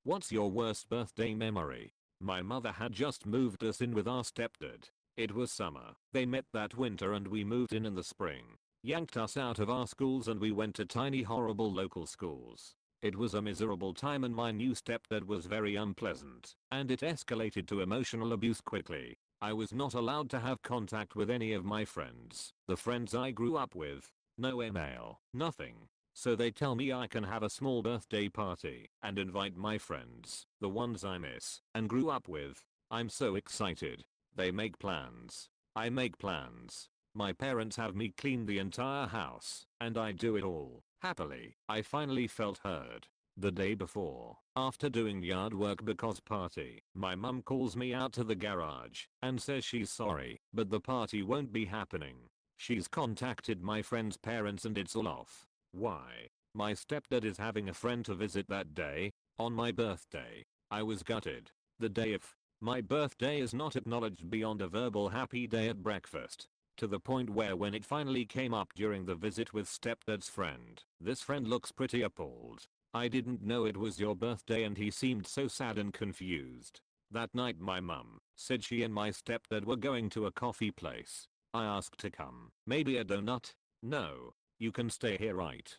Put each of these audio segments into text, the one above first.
What's your worst birthday memory? My mother had just moved us in with our stepdad. It was summer. They met that winter and we moved in the spring. Yanked us out of our schools and we went to tiny horrible local schools. It was a miserable time and my new stepdad was very unpleasant, and it escalated to emotional abuse quickly. I was not allowed to have contact with any of my friends, the friends I grew up with. No email, nothing. So they tell me I can have a small birthday party and invite my friends, the ones I miss and grew up with. I'm so excited. They make plans. I make plans. My parents have me clean the entire house, and I do it all. Happily, I finally felt heard. The day before, after doing yard work because party, my mum calls me out to the garage and says she's sorry, but the party won't be happening. She's contacted my friend's parents and it's all off. Why? My stepdad is having a friend to visit that day, on my birthday. I was gutted. The day of my birthday is not acknowledged beyond a verbal happy day at breakfast. To the point where when it finally came up during the visit with stepdad's friend, this friend looks pretty appalled. I didn't know it was your birthday and he seemed so sad and confused. That night my mum said she and my stepdad were going to a coffee place. I asked to come. Maybe a donut? No. You can stay here, right?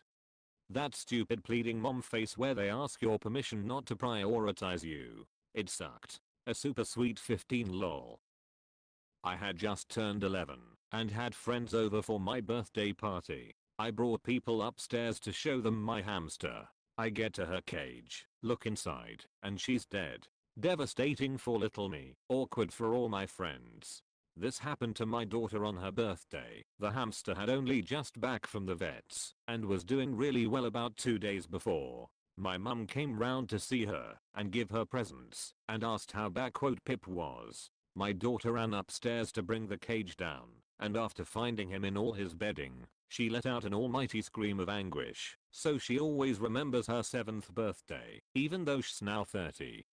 That stupid pleading mom face where they ask your permission not to prioritize you. It sucked. A super sweet 15 lol. I had just turned 11 and had friends over for my birthday party. I brought people upstairs to show them my hamster. I get to her cage, look inside, and she's dead. Devastating for little me, awkward for all my friends. This happened to my daughter on her birthday. The hamster had only just back from the vets and was doing really well about 2 days before. My mum came round to see her and give her presents and asked how bad Pip was. My daughter ran upstairs to bring the cage down, and after finding him in all his bedding, she let out an almighty scream of anguish. So she always remembers her 7th birthday, even though she's now 30.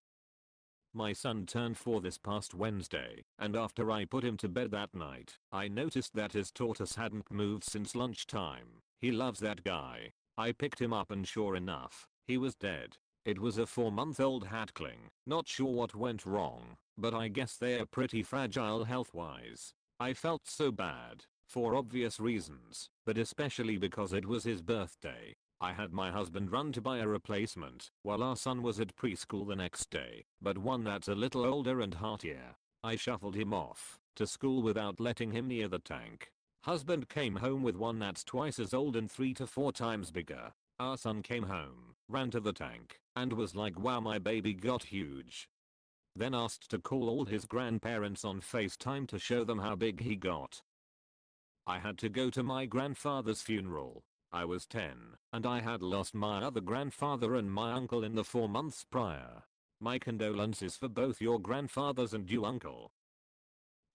My son turned 4 this past Wednesday, and after I put him to bed that night, I noticed that his tortoise hadn't moved since lunchtime. He loves that guy. I picked him up and sure enough, he was dead. It was a 4-month-old hatchling. Not sure what went wrong, but I guess they're pretty fragile health-wise. I felt so bad, for obvious reasons, but especially because it was his birthday. I had my husband run to buy a replacement while our son was at preschool the next day, but one that's a little older and heartier. I shuffled him off to school without letting him near the tank. Husband came home with one that's twice as old and 3 to 4 times bigger. Our son came home, ran to the tank, and was like, wow, my baby got huge. Then asked to call all his grandparents on FaceTime to show them how big he got. I had to go to my grandfather's funeral. I was 10, and I had lost my other grandfather and my uncle in the 4 months prior. My condolences for both your grandfathers and you, uncle.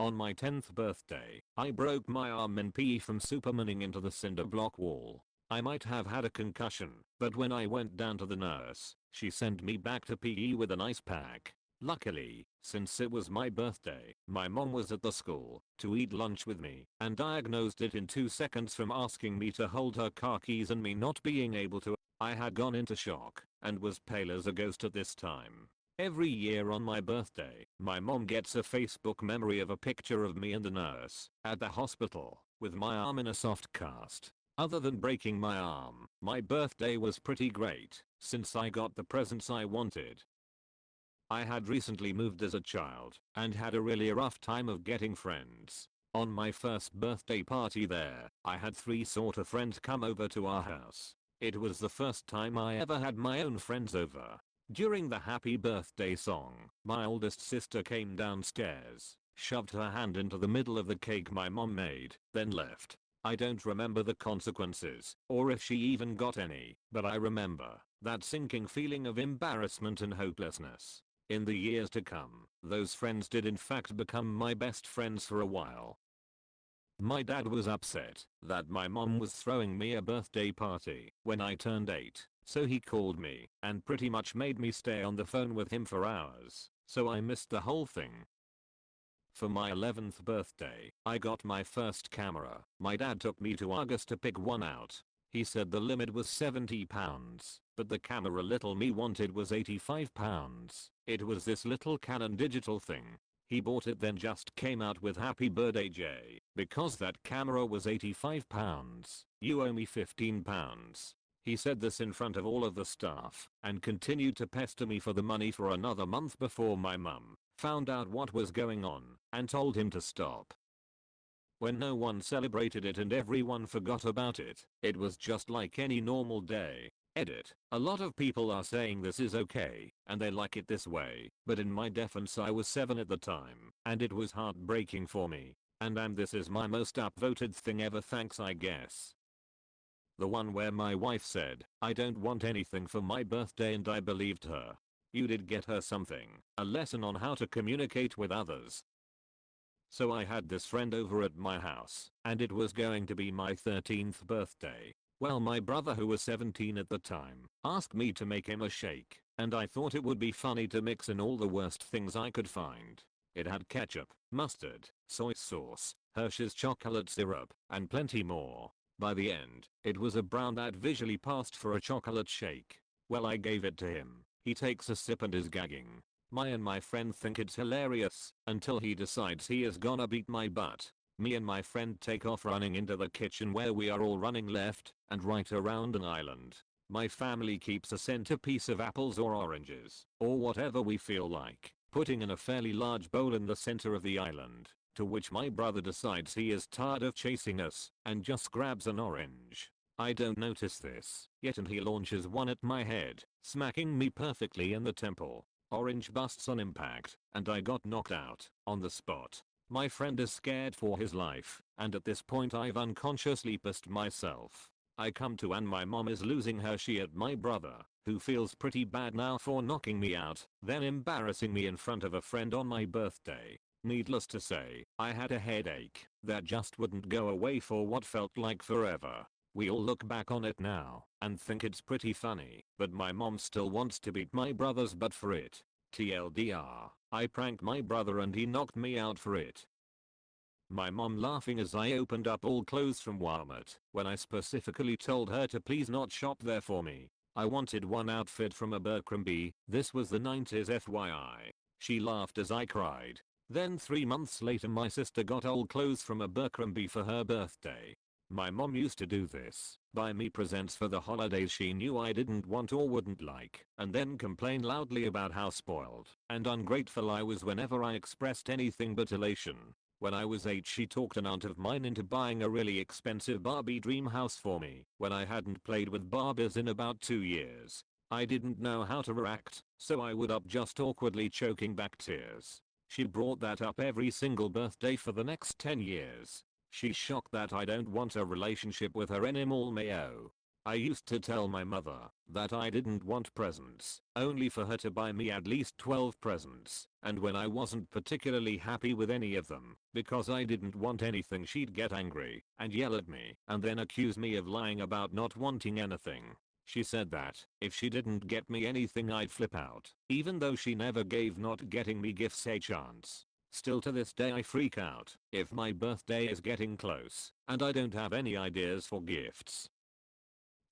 On my 10th birthday, I broke my arm in PE from supermaning into the cinder block wall. I might have had a concussion, but when I went down to the nurse, she sent me back to PE with an ice pack. Luckily, since it was my birthday, my mom was at the school to eat lunch with me and diagnosed it in 2 seconds from asking me to hold her car keys and me not being able to. I had gone into shock and was pale as a ghost at this time. Every year on my birthday, my mom gets a Facebook memory of a picture of me and the nurse at the hospital with my arm in a soft cast. Other than breaking my arm, my birthday was pretty great since I got the presents I wanted. I had recently moved as a child and had a really rough time of getting friends. On my first birthday party there, I had 3 sort of friends come over to our house. It was the first time I ever had my own friends over. During the happy birthday song, my oldest sister came downstairs, shoved her hand into the middle of the cake my mom made, then left. I don't remember the consequences, or if she even got any, but I remember that sinking feeling of embarrassment and hopelessness. In the years to come, those friends did in fact become my best friends for a while. My dad was upset that my mom was throwing me a birthday party when I turned 8, so he called me and pretty much made me stay on the phone with him for hours, so I missed the whole thing. For my 11th birthday, I got my first camera. My dad took me to August to pick one out. He said the limit was £70, but the camera little me wanted was £85. It was this little Canon digital thing. He bought it then just came out with happy birthday Jay, because that camera was £85. You owe me £15. He said this in front of all of the staff and continued to pester me for the money for another month before my mum found out what was going on and told him to stop. When no one celebrated it and everyone forgot about it, it was just like any normal day. Edit. A lot of people are saying this is okay and they like it this way, but in my defense I was 7 at the time and it was heartbreaking for me. And this is my most upvoted thing ever, thanks I guess. The one where my wife said, "I don't want anything for my birthday," and I believed her. You did get her something, a lesson on how to communicate with others. So I had this friend over at my house, and it was going to be my 13th birthday. Well, my brother, who was 17 at the time, asked me to make him a shake, and I thought it would be funny to mix in all the worst things I could find. It had ketchup, mustard, soy sauce, Hershey's chocolate syrup, and plenty more. By the end, it was a brown that visually passed for a chocolate shake. Well, I gave it to him. He takes a sip and is gagging. Me and my friend think it's hilarious until he decides he is gonna beat my butt. Me and my friend take off running into the kitchen where we are all running left and right around an island. My family keeps a centerpiece of apples or oranges or whatever we feel like, putting in a fairly large bowl in the center of the island, to which my brother decides he is tired of chasing us and just grabs an orange. I don't notice this yet and he launches one at my head, smacking me perfectly in the temple. Orange busts on impact and I got knocked out on the spot. My friend is scared for his life and at this point I've unconsciously pissed myself. I come to and my mom is losing her shit at my brother, who feels pretty bad now for knocking me out, then embarrassing me in front of a friend on my birthday. Needless to say, I had a headache that just wouldn't go away for what felt like forever. We all look back on it now and think it's pretty funny, but my mom still wants to beat my brother's butt for it. TLDR, I pranked my brother and he knocked me out for it. My mom laughing as I opened up all clothes from Walmart when I specifically told her to please not shop there for me. I wanted one outfit from Abercrombie, this was the 90s FYI. She laughed as I cried. Then 3 months later my sister got old clothes from Abercrombie for her birthday. My mom used to do this, buy me presents for the holidays she knew I didn't want or wouldn't like, and then complain loudly about how spoiled and ungrateful I was whenever I expressed anything but elation. When I was 8 she talked an aunt of mine into buying a really expensive Barbie dream house for me when I hadn't played with Barbies in about 2 years. I didn't know how to react, so I would up just awkwardly choking back tears. She brought that up every single birthday for the next 10 years. She's shocked that I don't want a relationship with her anymore. Mayo. I used to tell my mother that I didn't want presents, only for her to buy me at least 12 presents, and when I wasn't particularly happy with any of them, because I didn't want anything, she'd get angry and yell at me and then accuse me of lying about not wanting anything. She said that if she didn't get me anything I'd flip out, even though she never gave not getting me gifts a chance. Still to this day I freak out if my birthday is getting close and I don't have any ideas for gifts.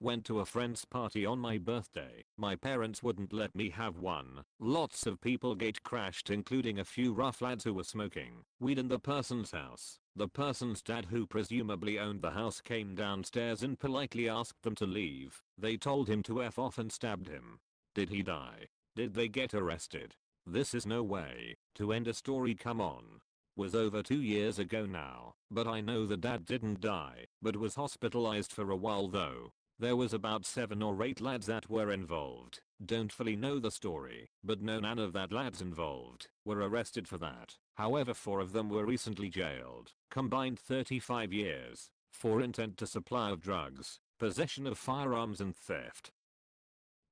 Went to a friend's party on my birthday. My parents wouldn't let me have one. Lots of people gate crashed, including a few rough lads who were smoking weed in the person's house. The person's dad, who presumably owned the house, came downstairs and politely asked them to leave. They told him to F off and stabbed him. Did he die? Did they get arrested? This is no way to end a story, come on. Was over 2 years ago now, but I know the dad didn't die, but was hospitalized for a while though. There was about 7 or 8 lads that were involved. Don't fully know the story, but know none of that lads involved were arrested for that. However, 4 of them were recently jailed, combined 35 years, for intent to supply of drugs, possession of firearms and theft.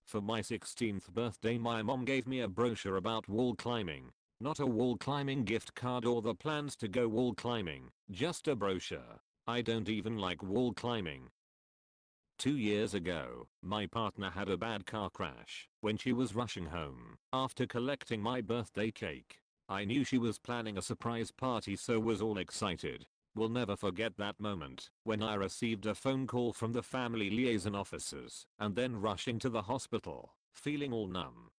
For my 16th birthday my mom gave me a brochure about wall climbing. Not a wall climbing gift card or the plans to go wall climbing, just a brochure. I don't even like wall climbing. 2 years ago, my partner had a bad car crash when she was rushing home after collecting my birthday cake. I knew she was planning a surprise party, so was all excited. Will never forget that moment when I received a phone call from the family liaison officers and then rushing to the hospital, feeling all numb.